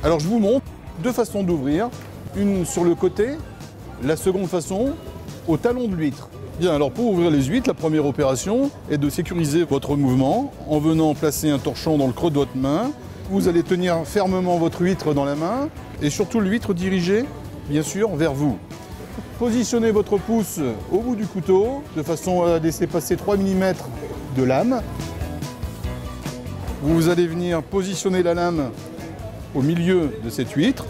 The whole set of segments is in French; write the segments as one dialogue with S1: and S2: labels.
S1: Alors je vous montre deux façons d'ouvrir. Une sur le côté, la seconde façon au talon de l'huître. Bien, alors pour ouvrir les huîtres, la première opération est de sécuriser votre mouvement en venant placer un torchon dans le creux de votre main. Vous allez tenir fermement votre huître dans la main et surtout l'huître dirigée, bien sûr, vers vous. Positionnez votre pouce au bout du couteau de façon à laisser passer 3 mm de lame. Vous allez venir positionner la lame au milieu de cette huître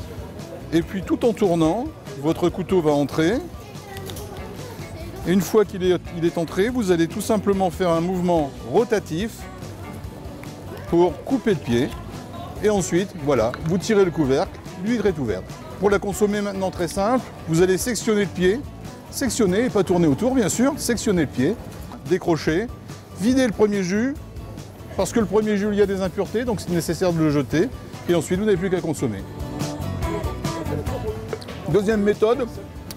S1: et puis tout en tournant, votre couteau va entrer. Et une fois qu'il est entré, vous allez tout simplement faire un mouvement rotatif pour couper le pied. Et ensuite, voilà, vous tirez le couvercle, l'huître est ouverte. Pour la consommer maintenant, très simple, vous allez sectionner le pied, sectionner et pas tourner autour bien sûr, sectionner le pied, décrocher, vider le premier jus, parce que le premier jus, il y a des impuretés, donc c'est nécessaire de le jeter. Et ensuite, vous n'avez plus qu'à consommer. Deuxième méthode,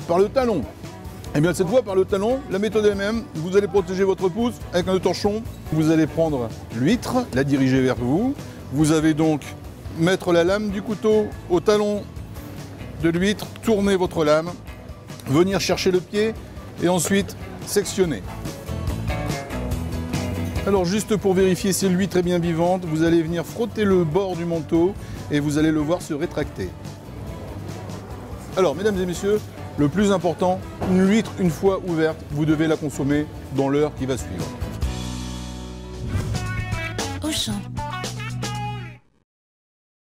S1: par le talon. Et bien cette fois, par le talon, la méthode est la même. Vous allez protéger votre pouce avec un torchon. Vous allez prendre l'huître, la diriger vers vous. Vous allez donc mettre la lame du couteau au talon de l'huître, tourner votre lame, venir chercher le pied et ensuite sectionner. Alors juste pour vérifier si l'huître est bien vivante, vous allez venir frotter le bord du manteau et vous allez le voir se rétracter. Alors mesdames et messieurs, le plus important, une huître une fois ouverte, vous devez la consommer dans l'heure qui va suivre.
S2: Auchan.